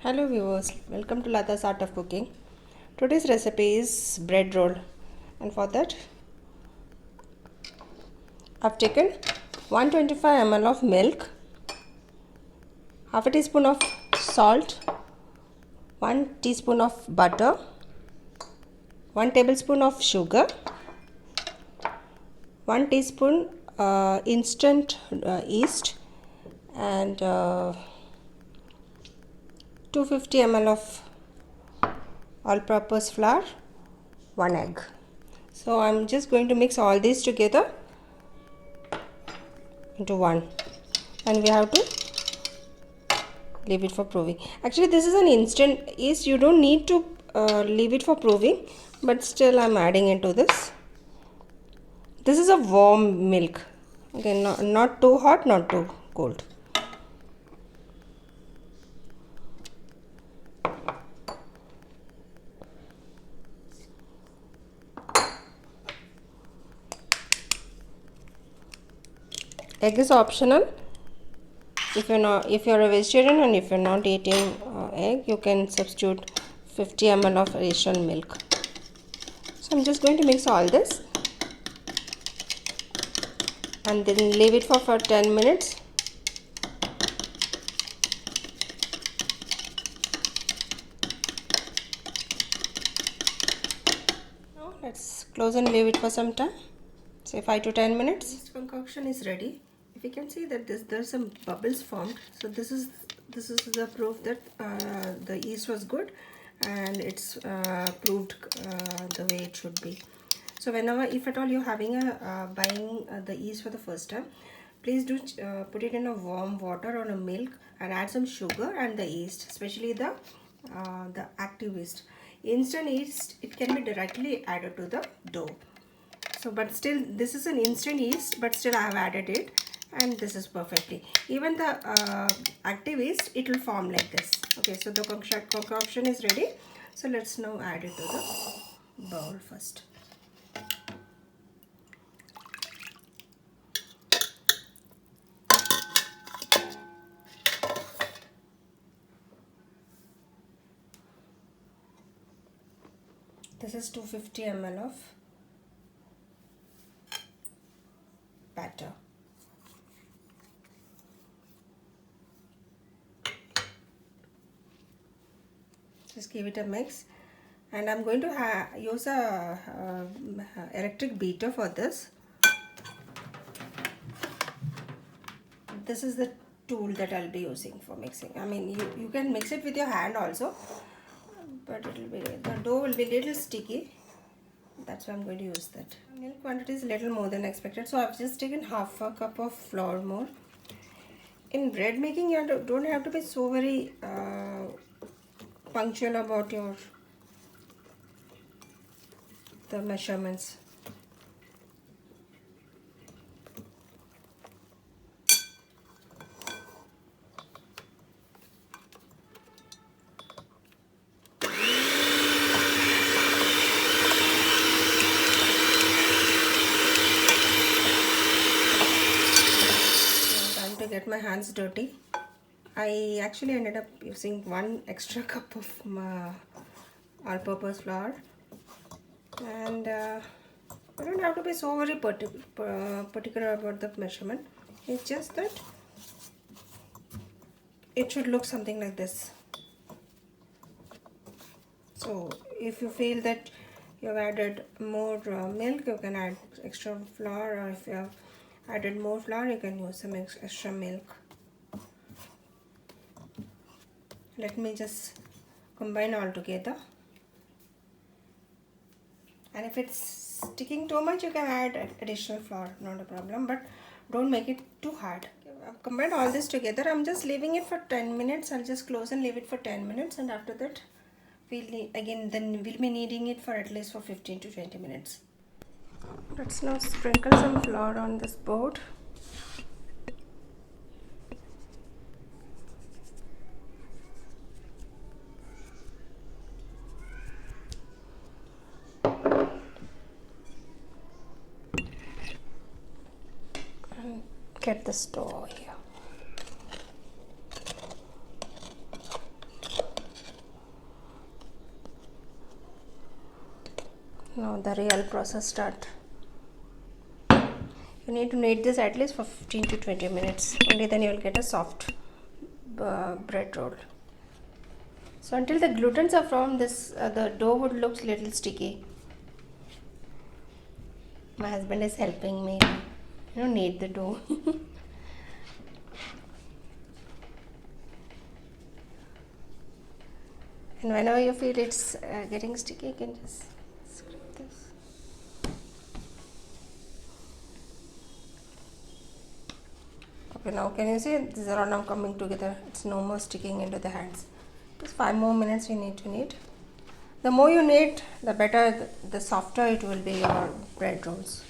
Hello viewers, welcome to Lata's Art of Cooking. Today's recipe is bread roll, and for that I've taken 125 ml of milk, half a teaspoon of salt, 1 teaspoon of butter, 1 tablespoon of sugar, 1 teaspoon instant yeast, and 250 ml of all-purpose flour, 1 egg. So I'm just going to mix all these together into one, and we have to leave it for proving. Actually, this is an instant yeast. You don't need to leave it for proving, but still I'm adding into this. This is a warm milk. Okay, not too hot, not too cold. Egg is optional. If you're a vegetarian and if you're not eating egg, you can substitute 50 ml of additional milk. So I'm just going to mix all this and then leave it for 10 minutes. Now let's close and leave it for some time, say 5 to 10 minutes. This concoction is ready. If you can see that there's some bubbles formed, so this is the proof that the yeast was good, and it's proved the way it should be. So whenever, if at all you're having buying the yeast for the first time, please do put it in a warm water or a milk and add some sugar and the yeast, especially the active yeast. Instant yeast, it can be directly added to the dough. So but still this is an instant yeast, but still I have added it, and this is perfectly. Even the active yeast, it will form like this. Okay, so the concoction is ready. So let's now add it to the bowl first. This is 250 ml of batter. Just give it a mix, and I'm going to use a electric beater for this. This is the tool that I'll be using for mixing. I mean, you can mix it with your hand also, but the dough will be little sticky. That's why I'm going to use that. Milk quantity is a little more than expected, so I've just taken half a cup of flour more. In bread making, you don't have to be so very punctual about the measurements. To get my hands dirty, I actually ended up using 1 extra cup of all-purpose flour, and you don't have to be so very particular about the measurement. It's just that it should look something like this. So if you feel that you have added more milk, you can add extra flour, or if you have added more flour, you can use some extra milk. Let me just combine all together, and if it's sticking too much, you can add additional flour, not a problem, but don't make it too hard. I've combined all this together. I'm just leaving it for 10 minutes. I'll just close and leave it for 10 minutes, and after that we'll be kneading it for at least for 15 to 20 minutes. Let's now sprinkle some flour on this board. And get the dough here. Now the real process start. You need to knead this at least for 15 to 20 minutes. Only then you will get a soft bread roll. So until the glutens are formed, this the dough would look little sticky. My husband is helping me, knead the dough. And whenever you feel it's getting sticky, you can just scrape this. Okay, now can you see these are all now coming together? It's no more sticking into the hands. Just 5 more minutes you need to knead. The more you knead, the better, the softer it will be your bread rolls.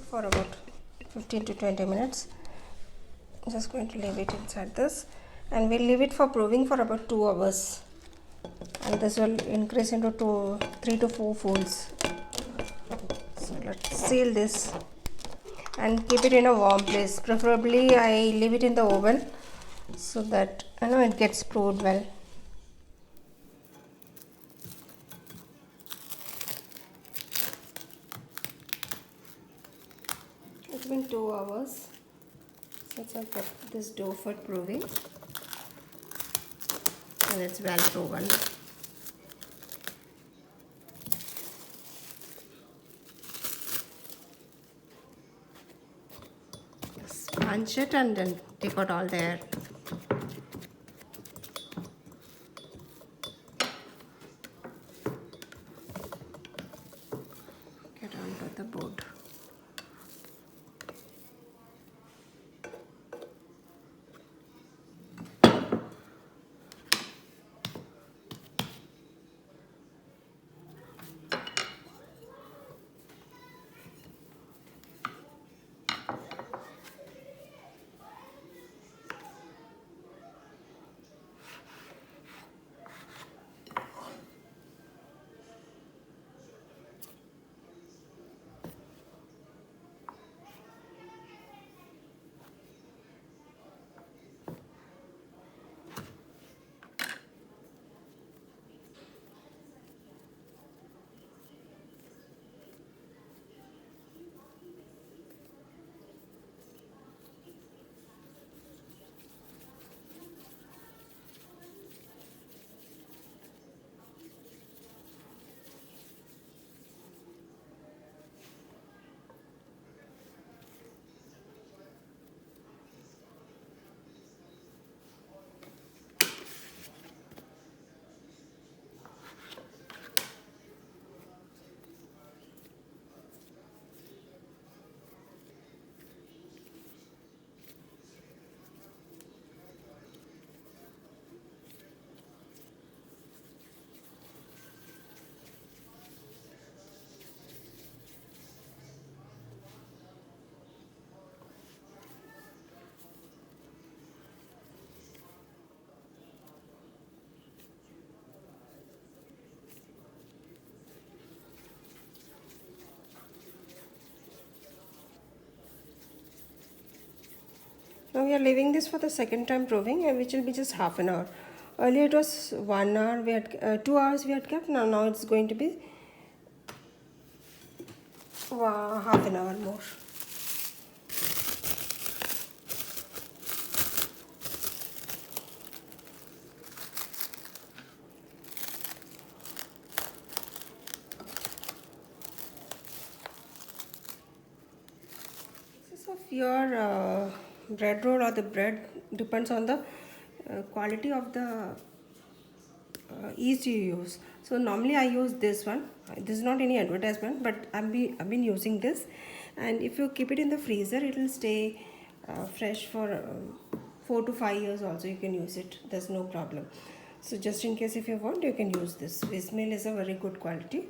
For about 15 to 20 minutes. I'm just going to leave it inside this, and we'll leave it for proving for about 2 hours, and this will increase into 3 to 4 folds. So let's seal this and keep it in a warm place. Preferably I leave it in the oven so that it gets proved well. It's been 2 hours since I've kept this dough for proving, and it's well proven. Just punch it and then take out all the air. Get onto the board. Now we are leaving this for the second time proving, which will be just half an hour. Earlier it was 1 hour, we had 2 hours we had kept. Now it's going to be half an hour more. This of your bread roll or the bread depends on the quality of the yeast you use. So normally I use this one. This is not any advertisement, but I've been using this, and if you keep it in the freezer, it will stay fresh for 4 to 5 years. Also, you can use it. There's no problem. So just in case if you want, you can use this. Vismail is a very good quality.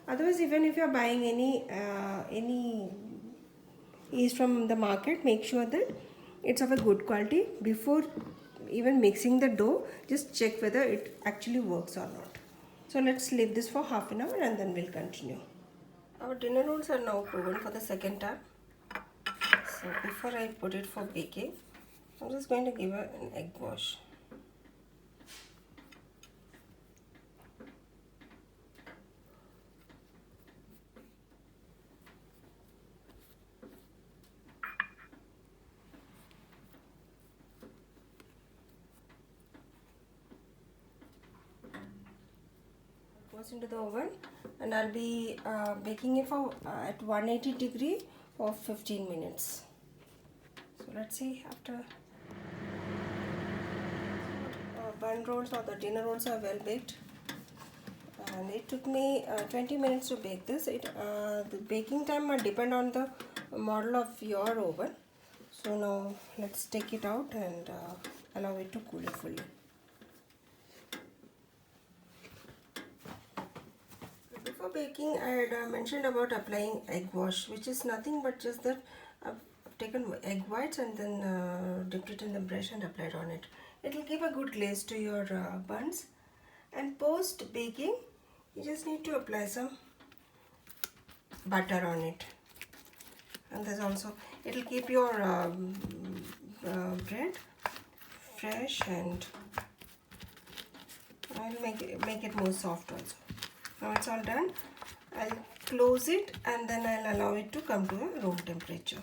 Otherwise, even if you are buying any yeast from the market, make sure that it's of a good quality. Before even mixing the dough, just check whether it actually works or not. So let's leave this for half an hour and then we'll continue. Our dinner rolls are now proven for the second time. So before I put it for baking, I'm just going to give her an egg wash. Goes into the oven, and I'll be baking it for at 180 degree for 15 minutes. So let's see after bun rolls or the dinner rolls are well baked, and it took me 20 minutes to bake this. The baking time might depend on the model of your oven. So now let's take it out and allow it to cool it fully. Before baking, I had mentioned about applying egg wash, which is nothing but just that I've taken egg whites and then dipped it in the brush and applied on it. It will give a good glaze to your buns. And post baking, you just need to apply some butter on it. And there's also, it will keep your bread fresh, and I'll make it more soft also. Now it's all done. I'll close it and then I'll allow it to come to a room temperature.